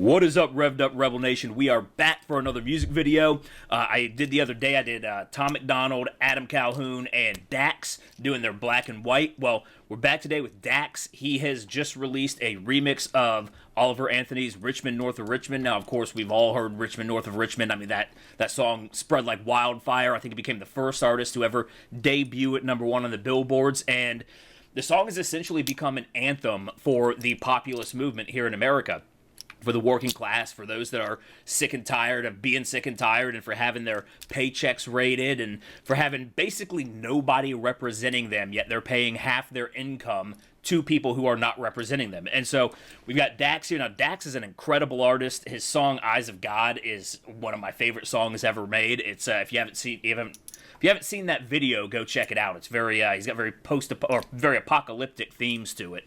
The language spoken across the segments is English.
What is up, Revved Up Rebel Nation? We are back for another music video. I did the other day, I did Tom McDonald, Adam Calhoun, and Dax doing their black and white. Well, we're back today with Dax. He has just released a remix of Oliver Anthony's Richmond, North of Richmond. Now, of course, we've all heard Richmond, North of Richmond. I mean, that song spread like wildfire. I think he became the first artist to ever debut at #1 on the billboards, and the song has essentially become an anthem for the populist movement here in America. For the working class, for those that are sick and tired of being sick and tired, and for having their paychecks raided, and for having basically nobody representing them, yet they're paying half their income to people who are not representing them. And so we've got Dax here. Now, Dax is an incredible artist. His song "Eyes of God" is one of my favorite songs ever made. It's if you haven't seen that video, go check it out. It's very he's got very very apocalyptic themes to it.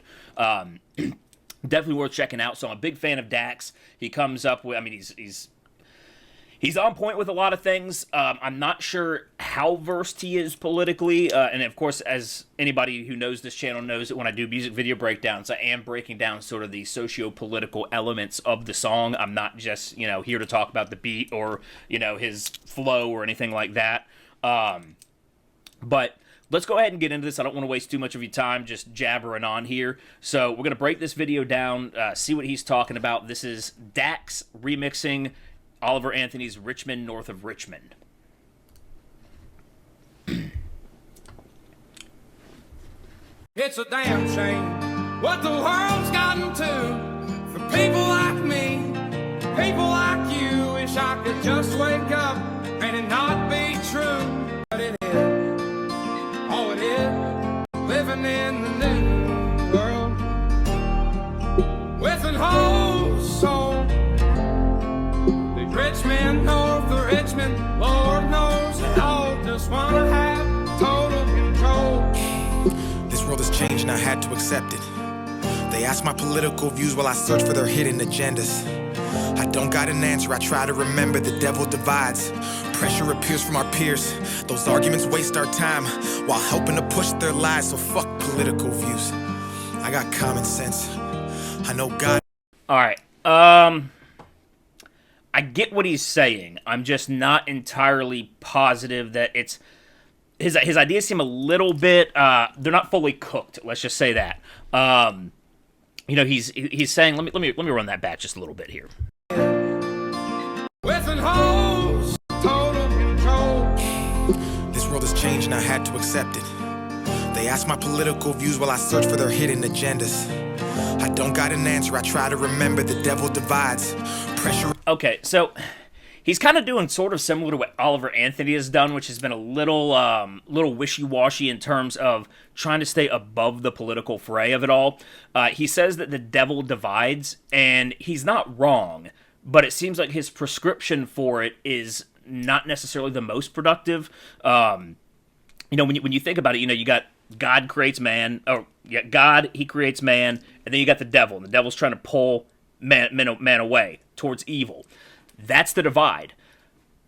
Definitely worth checking out. So I'm a big fan of Dax. He comes up with, I mean, he's on point with a lot of things. I'm not sure how versed he is politically, and of course, as anybody who knows this channel knows, that when I do music video breakdowns, I am breaking down sort of the socio-political elements of the song. I'm not just, here to talk about the beat or, his flow or anything like that. But let's go ahead and get into this. I don't want to waste too much of your time just jabbering on here. So we're going to break this video down, see what he's talking about. This is Dax remixing Oliver Anthony's Richmond, North of Richmond. It's a damn shame what the world's gotten to for people like me, people like you. Wish I could just wake up and it not be true, but it is. Oh, it is living in the new world with an whole soul. The Richmond, North of Richmond, Lord knows they all just want to have total control. This world has changed and I had to accept it. They ask my political views while I search for their hidden agendas. I don't got an answer, I try to remember the devil divides. Pressure appears from our peers. Those arguments waste our time while helping to push their lies. So fuck political views. I got common sense. I know God. Alright, I get what he's saying. I'm just not entirely positive that it's his ideas seem a little bit they're not fully cooked, let's just say that. He's saying, let me run that back just a little bit here. With an whole total control. This world has changed and I had to accept it. They ask my political views while I search for their hidden agendas. I don't got an answer, I try to remember the devil divides. Pressure. Okay, so he's kind of doing sort of similar to what Oliver Anthony has done, which has been a little wishy-washy in terms of trying to stay above the political fray of it all. He says that the devil divides, and he's not wrong, but it seems like his prescription for it is not necessarily the most productive. When you think about it, you got God creates man, God, he creates man, and then you got the devil, and the devil's trying to pull man away towards evil. That's the divide.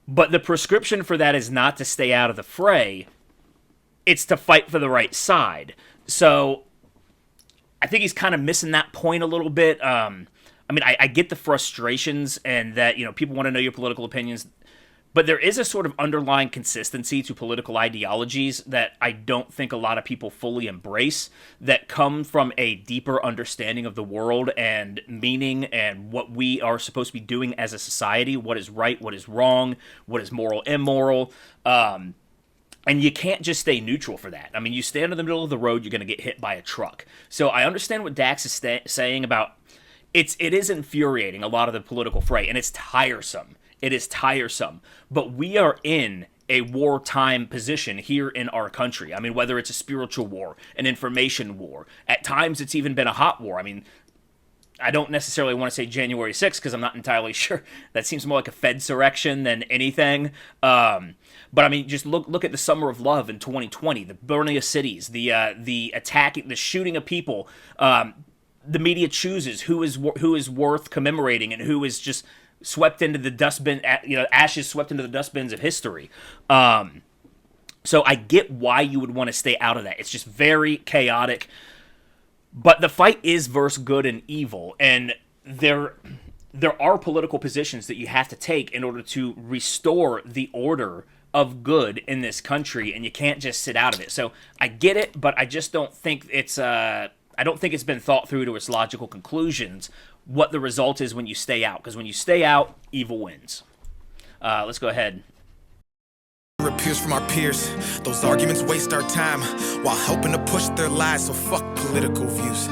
But the prescription for that is not to stay out of the fray. It's to fight for the right side. So I think he's kind of missing that point a little bit. I get the frustrations and that, people want to know your political opinions. But there is a sort of underlying consistency to political ideologies that I don't think a lot of people fully embrace, that come from a deeper understanding of the world and meaning and what we are supposed to be doing as a society, what is right, what is wrong, what is moral, immoral. And you can't just stay neutral for that. I mean, you stand in the middle of the road, you're going to get hit by a truck. So I understand what Dax is saying about it is infuriating, a lot of the political fray, and it's tiresome. It is tiresome, but we are in a wartime position here in our country. I mean, whether it's a spiritual war, an information war, at times it's even been a hot war. I mean, I don't necessarily want to say January 6th because I'm not entirely sure. That seems more like a Fedsurrection than anything. But I mean, just look at the Summer of Love in 2020, the burning of cities, the attacking, the shooting of people. The media chooses who is worth commemorating and who is just swept into the dustbin, ashes swept into the dustbins of history. So I get why you would want to stay out of that. It's just very chaotic. But the fight is versus good and evil, and there are political positions that you have to take in order to restore the order of good in this country, and you can't just sit out of it. So I get it, but I just don't think it's I don't think it's been thought through to its logical conclusions what the result is when you stay out, because when you stay out, evil wins. Let's go ahead. Appears from our peers. Those arguments waste our time while helping to push their lies. So fuck political views.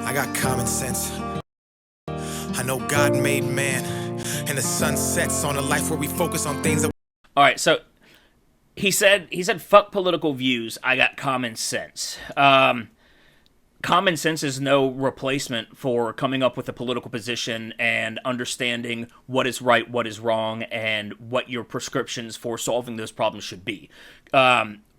I got common sense. I know God made man, and the sun sets on a life where we focus on things that. All right, so he said fuck political views. I got common sense. Common sense is no replacement for coming up with a political position and understanding what is right, what is wrong, and what your prescriptions for solving those problems should be.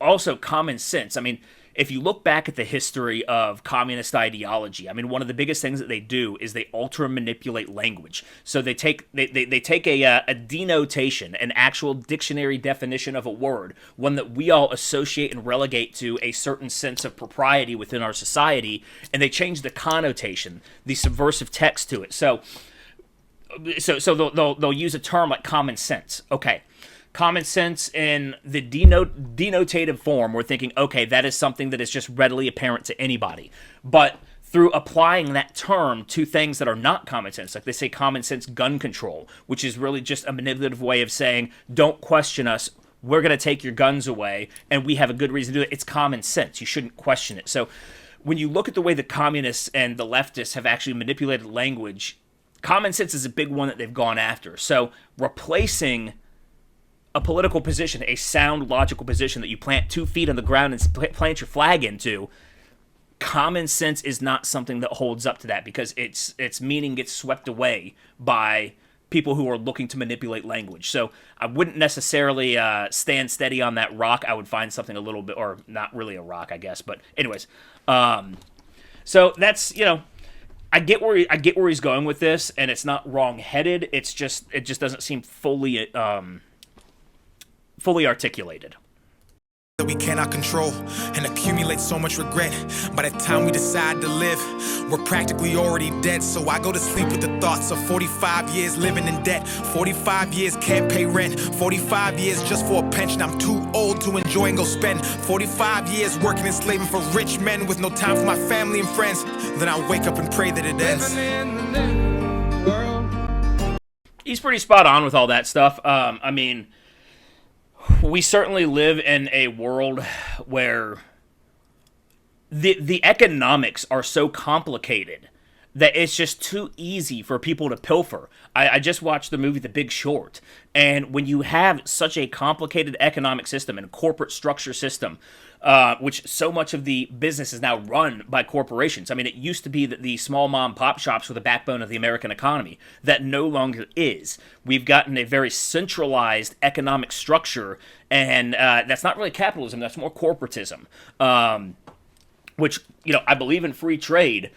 Also, common sense. I mean, if you look back at the history of communist ideology, I mean, one of the biggest things that they do is they alter and manipulate language. So they take a denotation, an actual dictionary definition of a word, one that we all associate and relegate to a certain sense of propriety within our society, and they change the connotation, the subversive text to it. So they'll use a term like common sense. Okay. Common sense in the denotative form, we're thinking, okay, that is something that is just readily apparent to anybody. But through applying that term to things that are not common sense, like they say common sense gun control, which is really just a manipulative way of saying, don't question us, we're going to take your guns away, and we have a good reason to do it. It's common sense. You shouldn't question it. So when you look at the way the communists and the leftists have actually manipulated language, common sense is a big one that they've gone after. So replacing a political position, a sound, logical position that you plant 2 feet on the ground and plant your flag into, common sense is not something that holds up to that, because its meaning gets swept away by people who are looking to manipulate language. So I wouldn't necessarily stand steady on that rock. I would find something a little bit, or not really a rock, I guess. But anyways, so that's, I get where he's going with this, and it's not wrong-headed. It just doesn't seem fully articulated. That we cannot control and accumulate so much regret. By the time we decide to live, we're practically already dead. So I go to sleep with the thoughts of 45 years living in debt. 45 years can't pay rent. 45 years just for a pension. I'm too old to enjoy and go spend 45 years working and slaving for rich men with no time for my family and friends. Then I wake up and pray that it ends. He's pretty spot on with all that stuff. I mean, we certainly live in a world where the economics are so complicated that it's just too easy for people to pilfer. I just watched the movie The Big Short, and when you have such a complicated economic system and corporate structure system, which so much of the business is now run by corporations. I mean, it used to be that the small mom pop shops were the backbone of the American economy. That no longer is. We've gotten a very centralized economic structure, and that's not really capitalism, that's more corporatism. Which, I believe in free trade,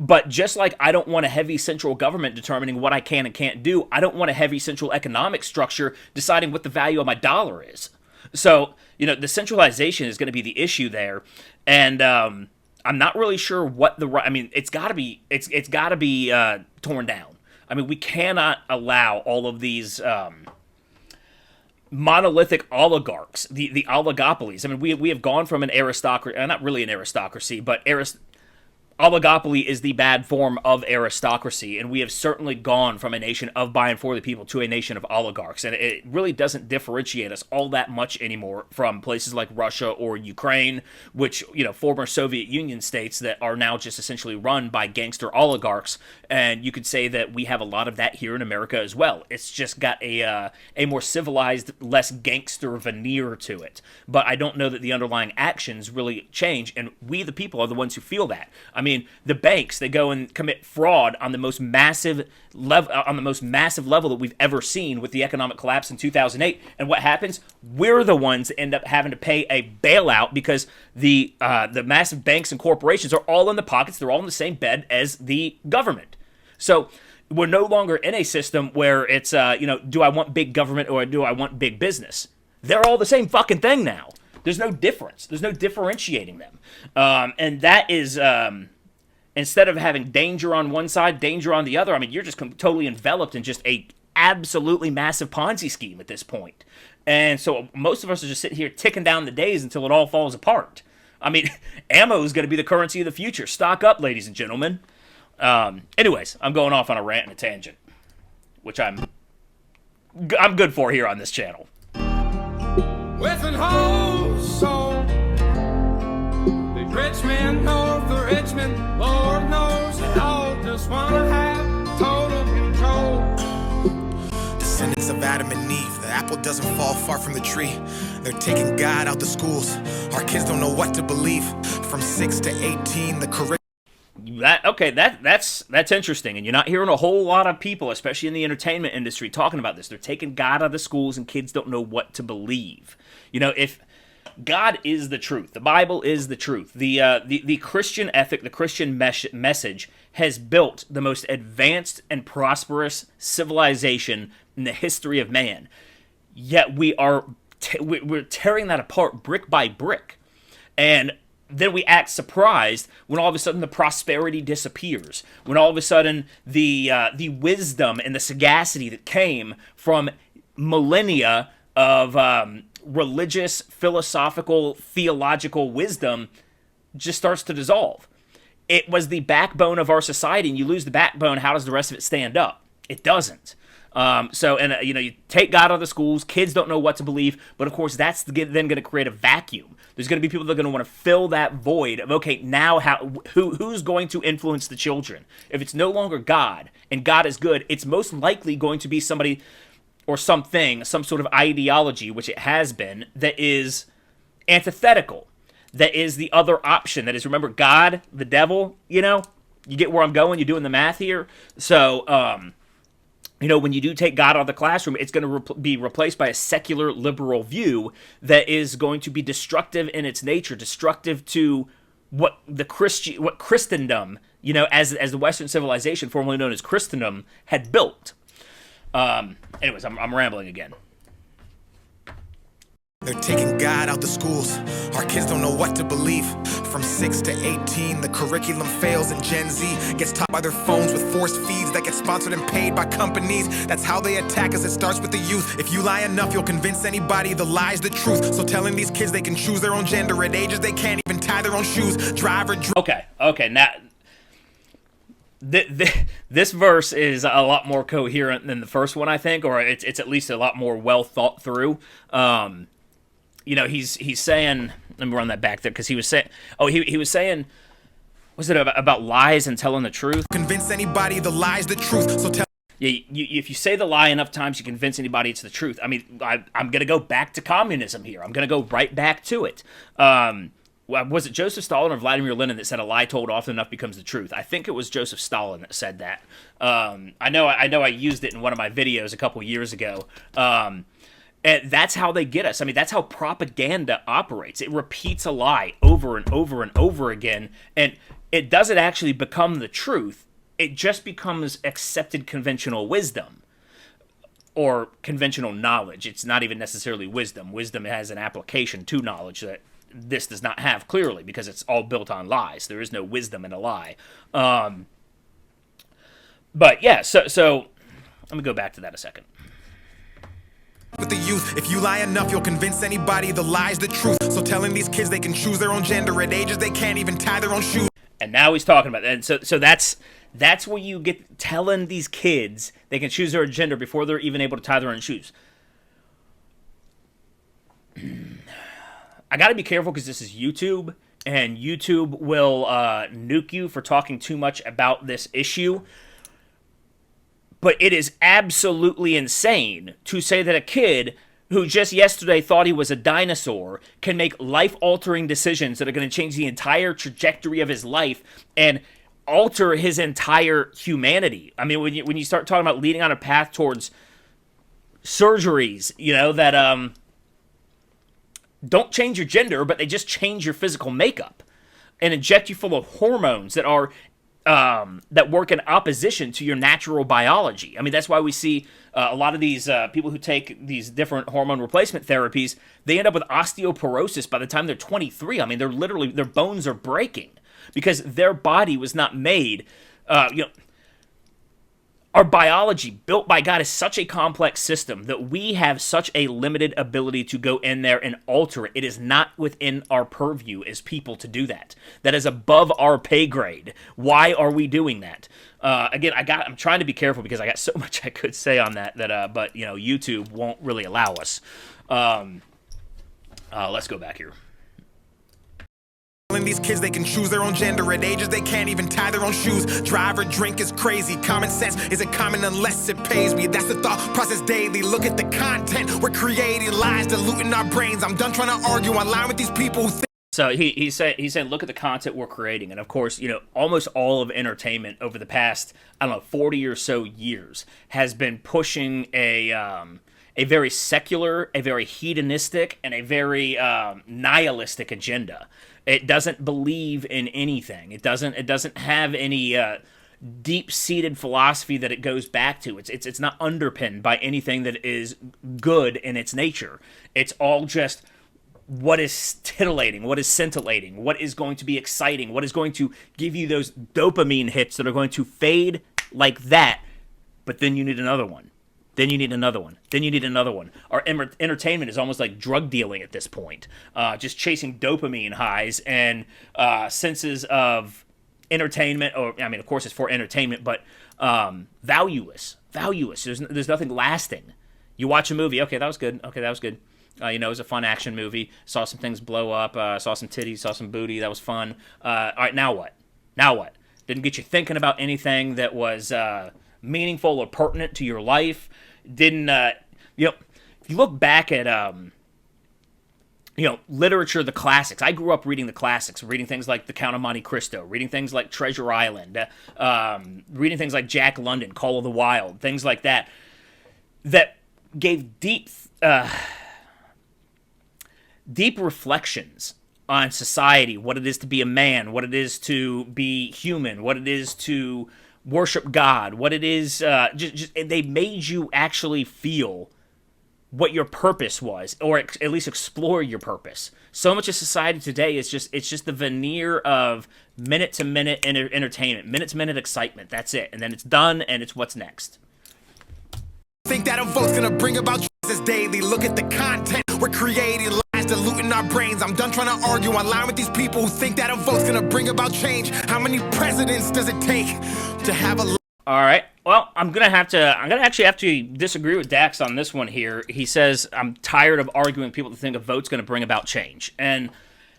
but just like I don't want a heavy central government determining what I can and can't do, I don't want a heavy central economic structure deciding what the value of my dollar is. So, the centralization is going to be the issue there, and I'm not really sure what it's got to be torn down. I mean, we cannot allow all of these monolithic oligarchs, the oligopolies. I mean, we have gone from an aristocracy, not really an aristocracy, but oligopoly is the bad form of aristocracy, and we have certainly gone from a nation of by and for the people to a nation of oligarchs, and it really doesn't differentiate us all that much anymore from places like Russia or Ukraine, which, former Soviet Union states that are now just essentially run by gangster oligarchs, and you could say that we have a lot of that here in America as well. It's just got a more civilized, less gangster veneer to it, but I don't know that the underlying actions really change, and we the people are the ones who feel that. I mean, the banks, they go and commit fraud on the most massive level that we've ever seen with the economic collapse in 2008. And what happens? We're the ones that end up having to pay a bailout because the massive banks and corporations are all in the pockets. They're all in the same bed as the government. So we're no longer in a system where it's, do I want big government or do I want big business? They're all the same fucking thing now. There's no difference. There's no differentiating them. And that is instead of having danger on one side, danger on the other, I mean, you're just totally enveloped in just a absolutely massive Ponzi scheme at this point. And so most of us are just sitting here ticking down the days until it all falls apart. I mean, ammo is going to be the currency of the future. Stock up, ladies and gentlemen. Anyways, I'm going off on a rant and a tangent, which I'm good for here on this channel. With an whole soul, the Richmond, north of Richmond, Lord knows they all just wanna have total control. Descendants of Adam and Eve, the apple doesn't fall far from the tree. They're taking God out the schools. Our kids don't know what to believe. From 6 to 18, the curriculum. That's interesting, and you're not hearing a whole lot of people, especially in the entertainment industry, talking about this. They're taking God out of the schools, and kids don't know what to believe. You know, if God is the truth, the Bible is the truth. The Christian ethic, the Christian message has built the most advanced and prosperous civilization in the history of man. Yet we're tearing that apart brick by brick, and then we act surprised when all of a sudden the prosperity disappears. When all of a sudden the wisdom and the sagacity that came from millennia of religious, philosophical, theological wisdom just starts to dissolve. It was the backbone of our society, and you lose the backbone, how does the rest of it stand up? It doesn't. You take God out of the schools, kids don't know what to believe, but of course that's then going to create a vacuum. There's going to be people that are going to want to fill that void of, okay, now who's going to influence the children? If it's no longer God, and God is good, it's most likely going to be somebody or something, some sort of ideology, which it has been, that is antithetical, that is the other option, that is, remember, God, the devil, you get where I'm going, you're doing the math here. So, when you do take God out of the classroom, it's going to be replaced by a secular liberal view that is going to be destructive in its nature, destructive to what Christendom, as the Western civilization, formerly known as Christendom, had built. Anyways, I'm rambling again. They're taking God out the schools. Our kids don't know what to believe. From 6 to 18, the curriculum fails, and Gen Z gets taught by their phones with forced feeds that get sponsored and paid by companies. That's how they attack us. It starts with the youth. If you lie enough, you'll convince anybody the lie's the truth. So telling these kids they can choose their own gender at ages they can't even tie their own shoes, drive or Okay, now this verse is a lot more coherent than the first one, I think, or it's at least a lot more well thought through. He's saying, let me run that back there, because he was saying, he was saying, was it about lies and telling the truth? Convince anybody the lie's the truth. So if you say the lie enough times, you convince anybody it's the truth. I mean, I'm going to go back to communism here. I'm going to go right back to it. Was it Joseph Stalin or Vladimir Lenin that said a lie told often enough becomes the truth? I think it was Joseph Stalin that said that. I know I used it in one of my videos a couple years ago. And that's how they get us. I mean, that's how propaganda operates. It repeats a lie over and over and over again, and it doesn't actually become the truth. It just becomes accepted conventional wisdom or conventional knowledge. It's not even necessarily wisdom. Wisdom has an application to knowledge that this does not have, clearly, because it's all built on lies. There is no wisdom in a lie. But yeah, so let me go back to that a second. With the youth, if you lie enough, you'll convince anybody the lie's the truth. So telling these kids they can choose their own gender at ages they can't even tie their own shoes. And now he's talking about that. And so that's where you get telling these kids they can choose their gender before they're even able to tie their own shoes. I got to be careful because this is YouTube, and YouTube will nuke you for talking too much about this issue. But it is absolutely insane to say that a kid who just yesterday thought he was a dinosaur can make life-altering decisions that are going to change the entire trajectory of his life and alter his entire humanity. I mean, when you start talking about leading on a path towards surgeries, that don't change your gender, but they just change your physical makeup and inject you full of hormones that are that work in opposition to your natural biology. I mean, that's why we see a lot of these people who take these different hormone replacement therapies, they end up with osteoporosis by the time they're 23. I mean, their bones are breaking because their body was not made, our biology built by God is such a complex system that we have such a limited ability to go in there and alter it. It is not within our purview as people to do that. That is above our pay grade. Why are we doing that? Again, I'm trying to be careful because I got so much I could say on that, but YouTube won't really allow us. Let's go back here. These kids, they can choose their own gender. At ages they can't even tie their own shoes. Drive or drink is crazy. Common sense isn't common unless it pays me. That's the thought process daily. Look at the content we're creating, lies diluting our brains. I'm done trying to argue online with these people who think. So he's saying look at the content we're creating, and of course almost all of entertainment over the past 40 or so years has been pushing a very secular, a very hedonistic, and a very nihilistic agenda. It doesn't believe in anything. It doesn't have any deep-seated philosophy that it goes back to. It's not underpinned by anything that is good in its nature. It's all just what is titillating, what is scintillating, what is going to be exciting, what is going to give you those dopamine hits that are going to fade like that, but then you need another one. Then you need another one. Then you need another one. Our entertainment is almost like drug dealing at this point. Just chasing dopamine highs and senses of entertainment. Of course it's for entertainment, but valueless. There's nothing lasting. You watch a movie. Okay, that was good. It was a fun action movie. Saw some things blow up. Saw some titties. Saw some booty. That was fun. All right, now what? Didn't get you thinking about anything that was meaningful or pertinent to your life. Didn't if you look back at literature, the classics. I grew up reading the classics, reading things like The Count of Monte Cristo, reading things like Treasure Island, reading things like Jack London, Call of the Wild, things like that gave deep reflections on society, what it is to be a man, what it is to be human, what it is to worship God, what it is, they made you actually feel what your purpose was, or at least explore your purpose. So much of society today is just the veneer of minute-to-minute entertainment, minute-to-minute excitement. That's it. And then it's done, and it's what's next. Think that a vote's gonna bring about justice daily. Look at the content we're creating, lies diluting our brains. I'm done trying to argue online with these people who think that a vote's gonna bring about change. How many presidents does it take to have a... All right. Well, I'm gonna actually have to disagree with Dax on this one here. He says, I'm tired of arguing with people to think a vote's gonna bring about change. And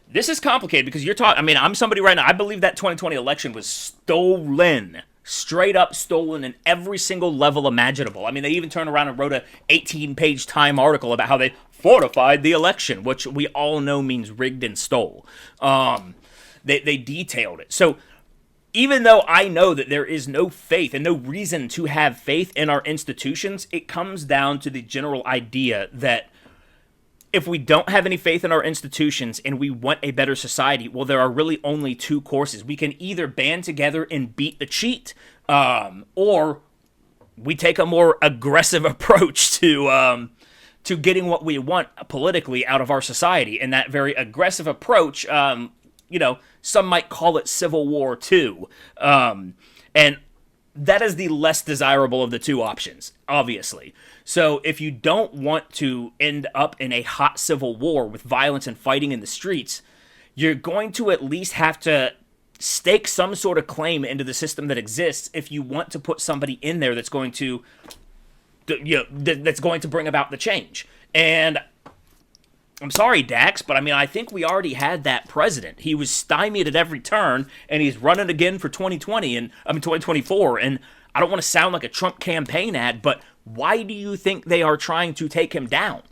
this is complicated because you're talking, I'm somebody right now, I believe that 2020 election was stolen. Straight up stolen in every single level imaginable. They even turned around and wrote a 18-page Time article about how they fortified the election, which we all know means rigged and stole. They detailed it. So even though I know that there is no faith and no reason to have faith in our institutions, it comes down to the general idea that if we don't have any faith in our institutions and we want a better society, well, there are really only two courses. We can either band together and beat the cheat, or we take a more aggressive approach to getting what we want politically out of our society. And that very aggressive approach, some might call it Civil War II. And that is the less desirable of the two options, obviously. So if you don't want to end up in a hot civil war with violence and fighting in the streets, you're going to at least have to stake some sort of claim into the system that exists if you want to put somebody in there that's going to, that's going to bring about the change. And I'm sorry, Dax, but I think we already had that president. He was stymied at every turn, and he's running again for 2024. And I don't want to sound like a Trump campaign ad, but why do you think they are trying to take him down?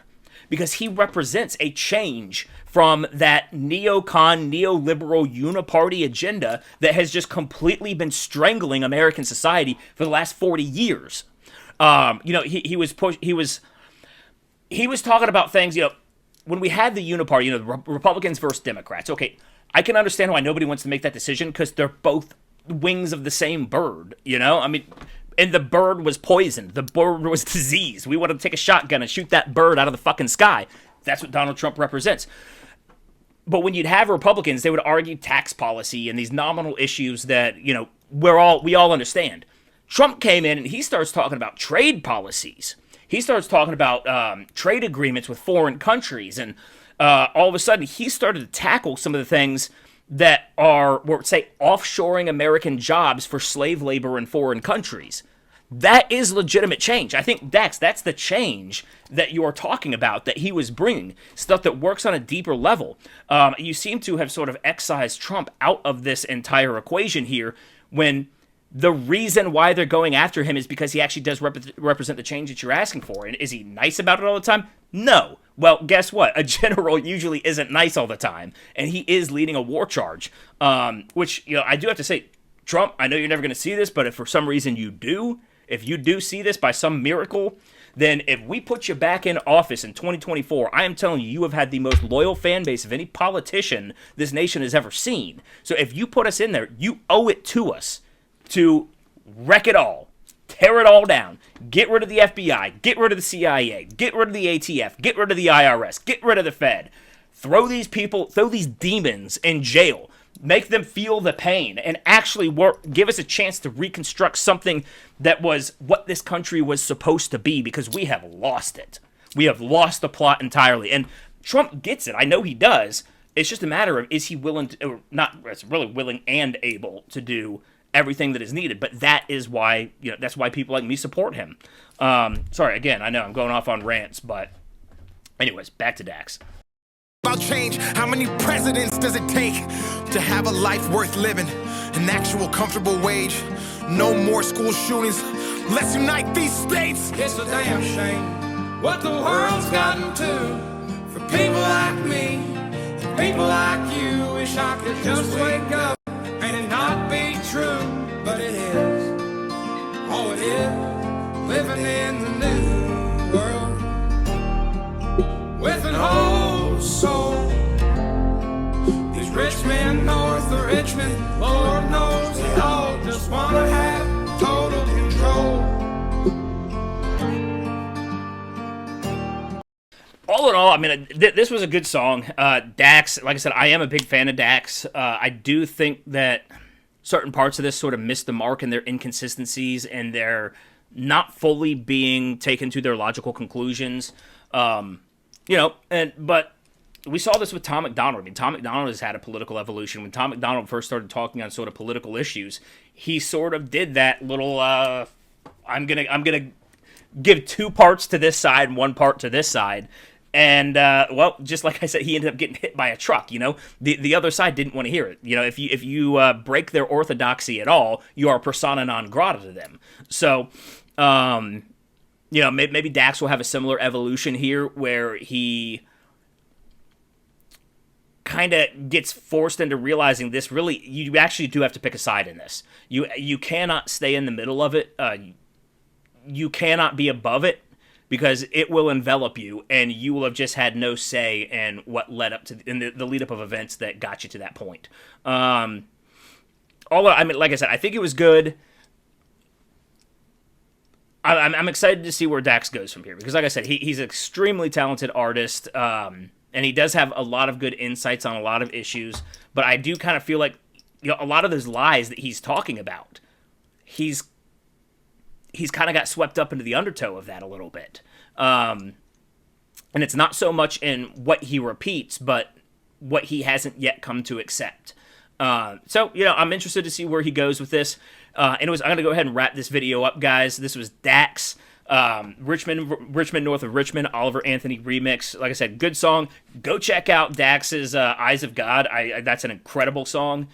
Because he represents a change from that neocon, neoliberal uniparty agenda that has just completely been strangling American society for the last 40 years. He was talking about things, when we had the uniparty, the Republicans versus Democrats. Okay, I can understand why nobody wants to make that decision because they're both wings of the same bird, and the bird was poisoned. The bird was diseased. We want to take a shotgun and shoot that bird out of the fucking sky. That's what Donald Trump represents. But when you'd have Republicans, they would argue tax policy and these nominal issues that, we all understand. Trump came in and he starts talking about trade policies. He starts talking about trade agreements with foreign countries. And all of a sudden, he started to tackle some of the things that are, say, offshoring American jobs for slave labor in foreign countries. That is legitimate change. I think, Dax, that's the change that you are talking about, that he was bringing. Stuff that works on a deeper level. You seem to have sort of excised Trump out of this entire equation here, when the reason why they're going after him is because he actually does represent the change that you're asking for. And is he nice about it all the time? No. Well, guess what? A general usually isn't nice all the time. And he is leading a war charge, which, I do have to say, Trump, I know you're never going to see this, but if for some reason you do, if you do see this by some miracle, then if we put you back in office in 2024, I am telling you, you have had the most loyal fan base of any politician this nation has ever seen. So if you put us in there, you owe it to us to wreck it all, tear it all down, get rid of the FBI, get rid of the CIA, get rid of the ATF, get rid of the IRS, get rid of the Fed, throw these demons in jail, make them feel the pain, and actually give us a chance to reconstruct something that was what this country was supposed to be, because we have lost it. We have lost the plot entirely. And Trump gets it. I know he does. It's just a matter of, is he willing to, or not, it's really willing and able to do everything that is needed. But that is why, that's why people like me support him. Sorry, again, I know I'm going off on rants, but anyways, back to Dax. About change, how many presidents does it take to have a life worth living? An actual comfortable wage, no more school shootings. Let's unite these states. It's a damn shame what the world's gotten to. For people like me, people like you, wish I could just wake up and it not be true, but it is. Oh, it is. Living in the new world with an whole soul. These rich men north of Richmond, Lord knows they all just wanna have total control. All in all, I mean, this was a good song. Dax, like I said, I am a big fan of Dax. I do think that certain parts of this sort of missed the mark in their inconsistencies, and they're not fully being taken to their logical conclusions. But we saw this with Tom MacDonald. I mean, Tom MacDonald has had a political evolution. When Tom MacDonald first started talking on sort of political issues, he sort of did that little, I'm gonna give two parts to this side and one part to this side. And, just like I said, he ended up getting hit by a truck, The other side didn't want to hear it. If you break their orthodoxy at all, you are persona non grata to them. So, maybe Dax will have a similar evolution here where he kind of gets forced into realizing this really, you actually do have to pick a side in this. You cannot stay in the middle of it. You cannot be above it, because it will envelop you, and you will have just had no say in what led up to the lead up of events that got you to that point. Like I said, I think it was good. I'm excited to see where Dax goes from here, because like I said, he's an extremely talented artist, and he does have a lot of good insights on a lot of issues, but I do kind of feel like, a lot of those lies that he's talking about, he's kind of got swept up into the undertow of that a little bit. And it's not so much in what he repeats, but what he hasn't yet come to accept. So, I'm interested to see where he goes with this. Anyways, I'm going to go ahead and wrap this video up, guys. This was Dax, Richmond North of Richmond, Oliver Anthony remix. Like I said, good song. Go check out Dax's Eyes of God. That's an incredible song.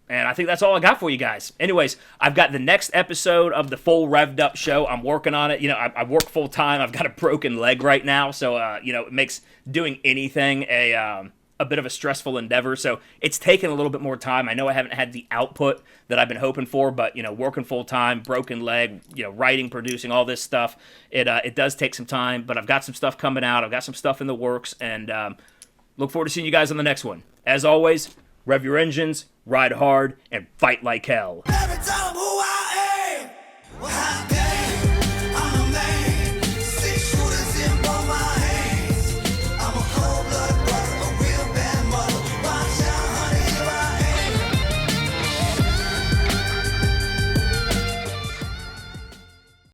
And I think that's all I got for you guys. Anyways, I've got the next episode of the full revved up show. I'm working on it. I work full time. I've got a broken leg right now. So, it makes doing anything a bit of a stressful endeavor. So it's taken a little bit more time. I know I haven't had the output that I've been hoping for, but, working full time, broken leg, writing, producing, all this stuff, it does take some time, but I've got some stuff coming out. I've got some stuff in the works, and look forward to seeing you guys on the next one. As always, rev your engines, ride hard, and fight like hell. Never tell them who I am.